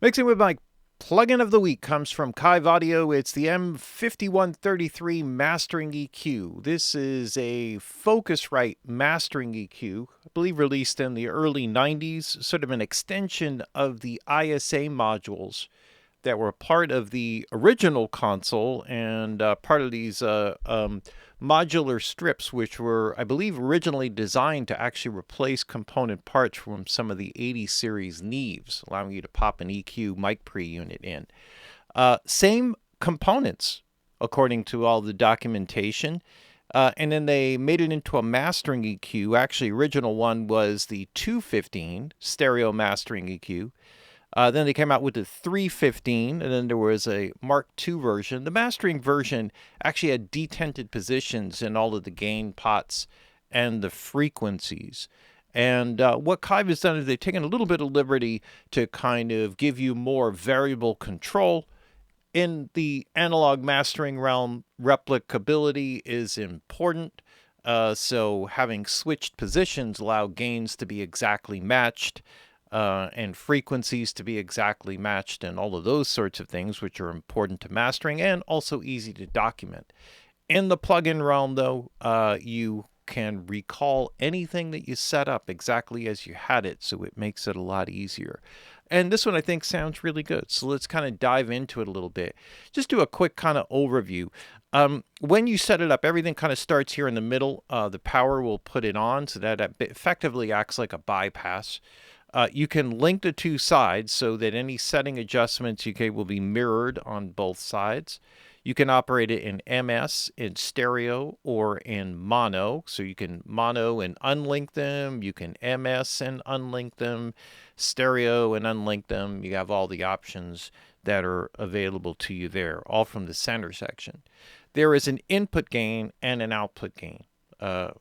Mixing with my plugin of the week comes from Kiive Audio. It's the M5133 Mastering EQ. This is a Focusrite mastering EQ, I believe released in the early 90s, sort of an extension of the ISA modules that were part of the original console and part of these modular strips, which were, I believe, originally designed to actually replace component parts from some of the 80 series Neeves, allowing you to pop an EQ mic pre-unit in. Same components, according to all the documentation. And then they made it into a mastering EQ. Actually, original one was the 215 stereo mastering EQ. Then they came out with the 315, and then there was a Mark II version. The mastering version actually had detented positions in all of the gain pots and the frequencies. And what Kiive has done is they've taken a little bit of liberty to kind of give you more variable control. In the analog mastering realm, replicability is important. So having switched positions allow gains to be exactly matched. And frequencies to be exactly matched and all of those sorts of things, which are important to mastering and also easy to document. In the plugin realm, though, you can recall anything that you set up exactly as you had it, so it makes it a lot easier. And this one I think sounds really good. So let's kind of dive into it a little bit. Just do a quick kind of overview. When you set it up, everything kind of starts here in the middle. The power will put it on, so that effectively acts like a bypass. You can link the two sides so that any setting adjustments will be mirrored on both sides. You can operate it in MS, in stereo, or in mono. So you can mono and unlink them. You can MS and unlink them, stereo and unlink them. You have all the options that are available to you there, all from the center section. There is an input gain and an output gain.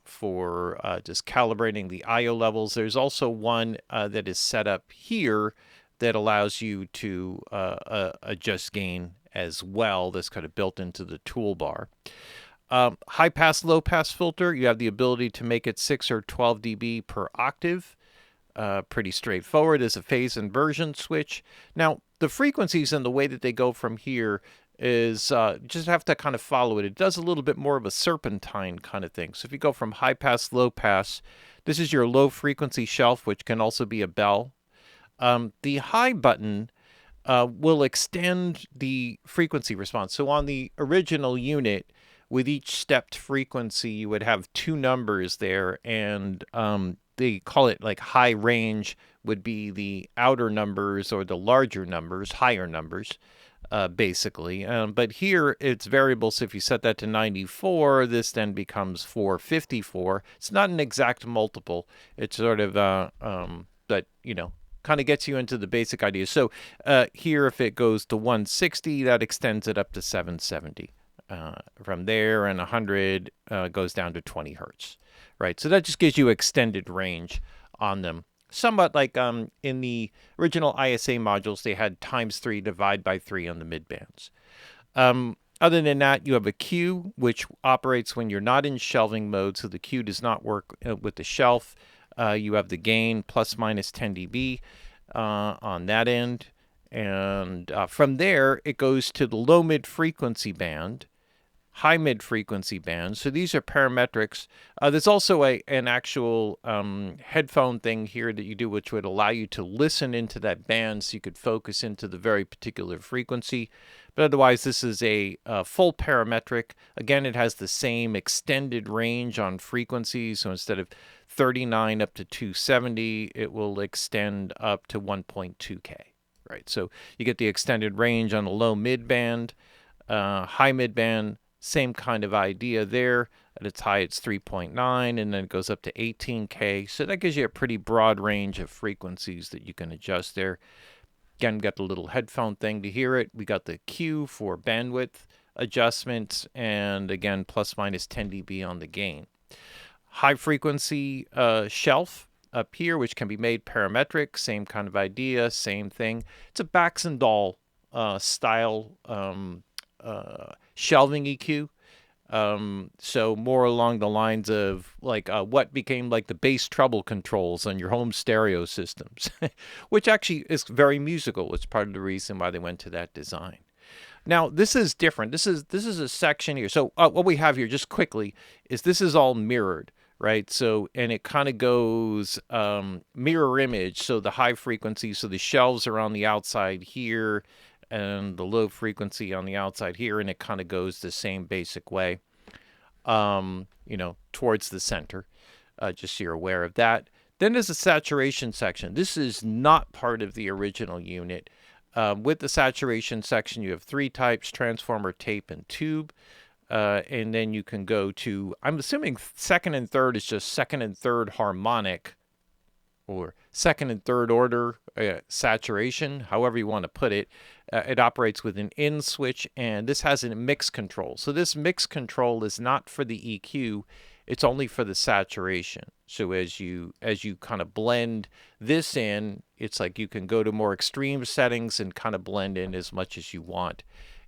For just calibrating the IO levels. There's also one that is set up here that allows you to adjust gain as well. That's kind of built into the toolbar. High pass, low pass filter. You have the ability to make it 6 or 12 dB per octave. Pretty straightforward. As a phase inversion switch. Now, the frequencies and the way that they go from here is just have to kind of follow it. It does a little bit more of a serpentine kind of thing. So if you go from high pass, low pass, this is your low frequency shelf, which can also be a bell. The high button will extend the frequency response. So on the original unit, with each stepped frequency, you would have two numbers there, and they call it like high range would be the outer numbers or the larger numbers, higher numbers. Basically. But here it's variable, so if you set that to 94, this then becomes 454. It's not an exact multiple. It's sort of, but, kind of gets you into the basic idea. So here, if it goes to 160, that extends it up to 770. From there, and 100 goes down to 20 hertz, right? So that just gives you extended range on them. Somewhat like in the original ISA modules, they had ×3 divide by 3 on the midbands. Other than that, you have a Q, which operates when you're not in shelving mode, so the Q does not work with the shelf. You have the gain plus minus 10 dB on that end. And from there, it goes to the low mid frequency band, high mid frequency band. So these are parametrics. There's also an actual headphone thing here that you do, which would allow you to listen into that band so you could focus into the very particular frequency. But otherwise, this is a full parametric. Again, it has the same extended range on frequencies. So instead of 39 up to 270, it will extend up to 1.2K. Right. So you get the extended range on the low mid band, high mid band. Same kind of idea there. At its high, it's 3.9, and then it goes up to 18K. So that gives you a pretty broad range of frequencies that you can adjust there. Again, we got the little headphone thing to hear it. We got the Q for bandwidth adjustments, and again, plus minus 10 dB on the gain. High frequency shelf up here, which can be made parametric. Same kind of idea, same thing. It's a Baxandall style shelving EQ. So more along the lines of like what became like the bass treble controls on your home stereo systems, which actually is very musical. It's part of the reason why they went to that design. Now this is different. This is a section here. So what we have here, just quickly, is this is all mirrored, right? So and it kind of goes mirror image. So the high frequency, so the shelves are on the outside here, and the low frequency on the outside here, and it kind of goes the same basic way, towards the center. Just so you're aware of that. Then there's a saturation section. This is not part of the original unit. With the saturation section, you have 3 types: transformer, tape, and tube. And then you can go to, I'm assuming second and third is just second and third harmonic, or second and third order saturation, however you want to put it. It operates with an in switch, and this has a mix control. So this mix control is not for the EQ, it's only for the saturation. So as you kind of blend this in, it's like you can go to more extreme settings and kind of blend in as much as you want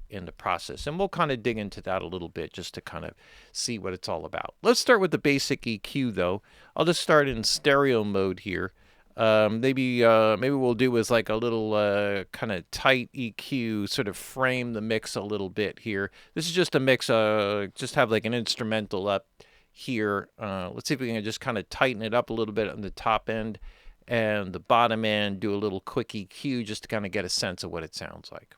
in the process. And we'll kind of dig into that a little bit just to kind of see what it's all about. Let's start with the basic EQ though. I'll just start in stereo mode here. Maybe we'll do is like a little kind of tight EQ, sort of frame the mix a little bit here. This is just a mix, just have like an instrumental up here. Let's see if we can just kind of tighten it up a little bit on the top end, and the bottom end do a little quick EQ just to kind of get a sense of what it sounds like.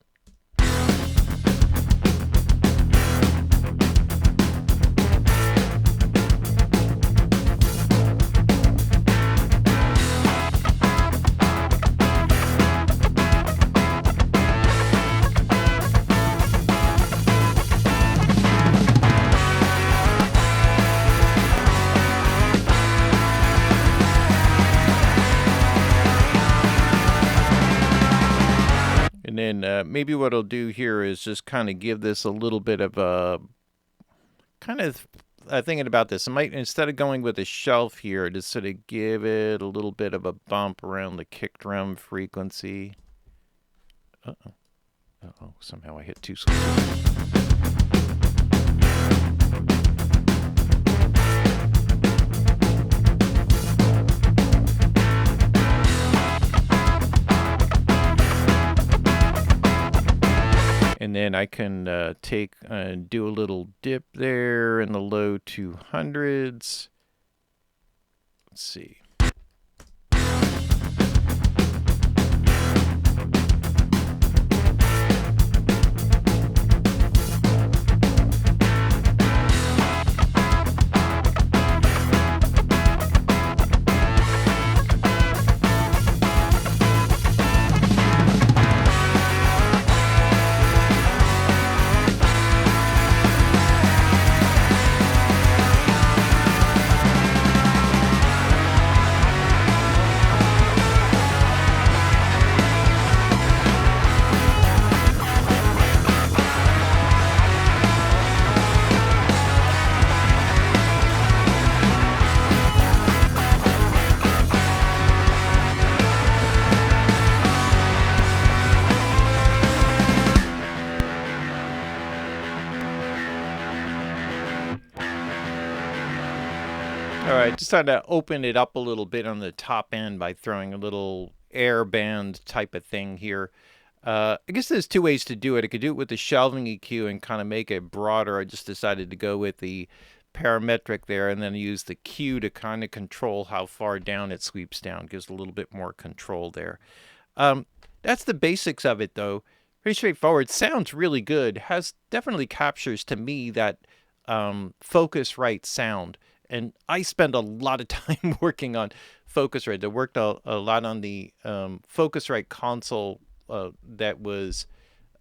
And then maybe what I'll do here is just kind of give this a little bit of a kind of thinking about this. I might, instead of going with a shelf here, just sort of give it a little bit of a bump around the kick drum frequency. Uh-oh, somehow I hit 2 switches. And then I can take and do a little dip there in the low 200s. Let's see. All right, just trying to open it up a little bit on the top end by throwing a little air band type of thing here. I guess there's 2 ways to do it. I could do it with the shelving EQ and kind of make it broader. I just decided to go with the parametric there, and then use the Q to kind of control how far down it sweeps down. Gives a little bit more control there. That's the basics of it, though. Pretty straightforward. Sounds really good. Definitely captures to me that Focusrite sound. And I spend a lot of time working on Focusrite. I worked a lot on the Focusrite console that was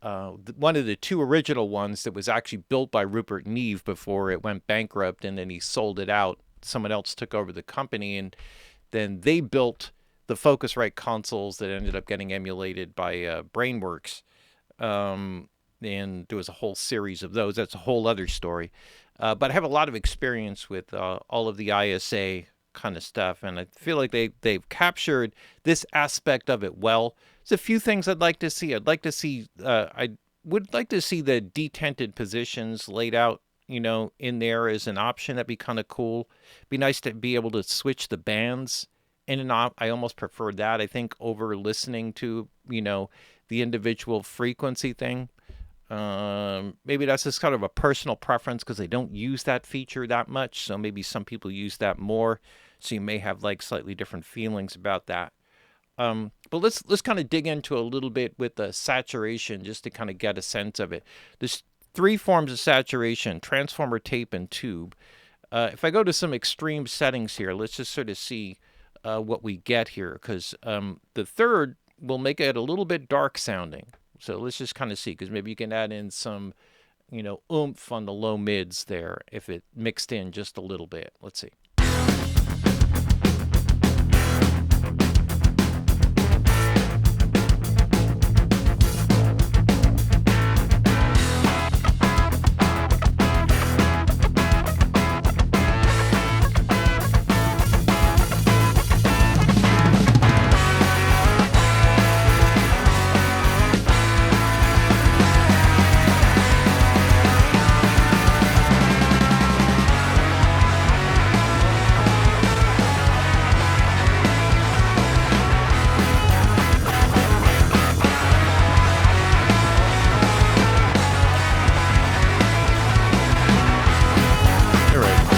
one of the 2 original ones that was actually built by Rupert Neve before it went bankrupt, and then he sold it out. Someone else took over the company, and then they built the Focusrite consoles that ended up getting emulated by Brainworks. And there was a whole series of those. That's a whole other story. But I have a lot of experience with all of the ISA kind of stuff, and I feel like they've captured this aspect of it well. There's a few things I'd like to see. I would like to see the detented positions laid out in there as an option. That'd be kind of cool. Be nice to be able to switch the bands in and out. I almost prefer that, I think, over listening to, the individual frequency thing. Maybe that's just kind of a personal preference because they don't use that feature that much. So maybe some people use that more. So you may have like slightly different feelings about that. But let's kind of dig into a little bit with the saturation just to kind of get a sense of it. There's three forms of saturation: transformer, tape, and tube. If I go to some extreme settings here, let's just sort of see what we get here, because the third will make it a little bit dark sounding. So let's just kind of see, because maybe you can add in some, oomph on the low mids there if it mixed in just a little bit. Let's see.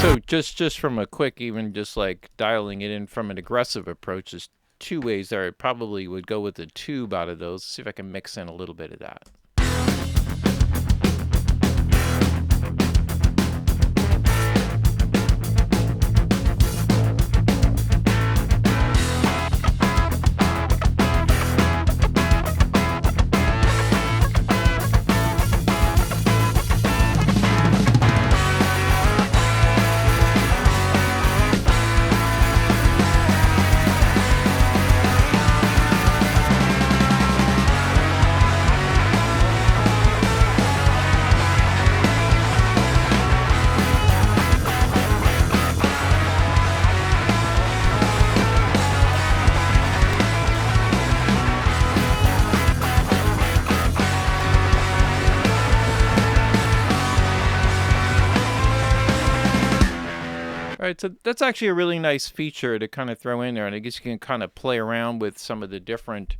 So just from a quick, even just like dialing it in from an aggressive approach, there's two ways there. I probably would go with the tube out of those. See if I can mix in a little bit of that. All right, so that's actually a really nice feature to kind of throw in there, and I guess you can kind of play around with some of the different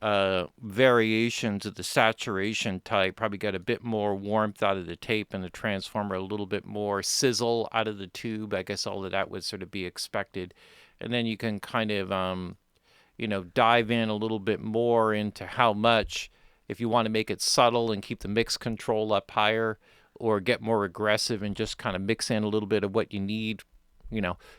variations of the saturation type. Probably get a bit more warmth out of the tape and the transformer, a little bit more sizzle out of the tube. I guess all of that would sort of be expected. And then you can kind of, dive in a little bit more into how much, if you want to make it subtle and keep the mix control up higher, or get more aggressive and just kind of mix in a little bit of what you need.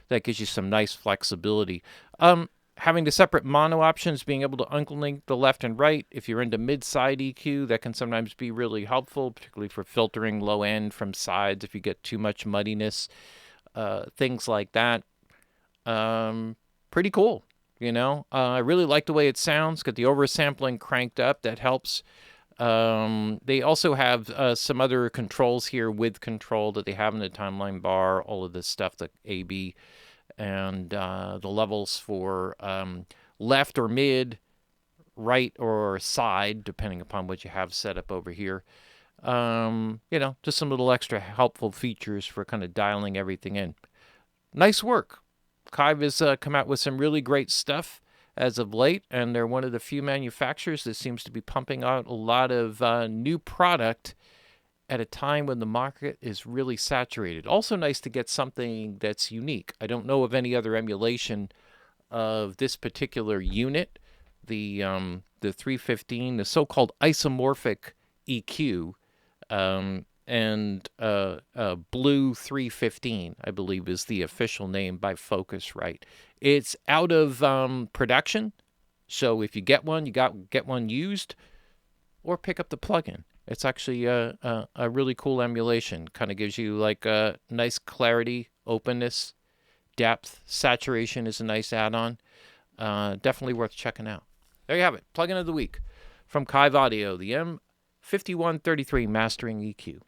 That gives you some nice flexibility. Having the separate mono options, being able to unlink the left and right. If you're into mid-side EQ, that can sometimes be really helpful, particularly for filtering low end from sides if you get too much muddiness, things like that. Pretty cool, I really like the way it sounds. Got the oversampling cranked up. That helps. They also have some other controls here with control that they have in the timeline bar, all of this stuff, the AB, and the levels for left or mid, right or side, depending upon what you have set up over here. Just some little extra helpful features for kind of dialing everything in. Nice work. Kiive has come out with some really great stuff as of late, and they're one of the few manufacturers that seems to be pumping out a lot of new product at a time when the market is really saturated. Also nice to get something that's unique. I don't know of any other emulation of this particular unit, the 315, the so-called isomorphic EQ, and Blue 315, I believe, is the official name by Focusrite. It's out of production, so if you get one, get one used, or pick up the plugin. It's actually a really cool emulation. Kind of gives you like a nice clarity, openness, depth. Saturation is a nice add-on. Definitely worth checking out. There you have it. Plugin of the week from Kiive Audio, the M5133 Mastering EQ.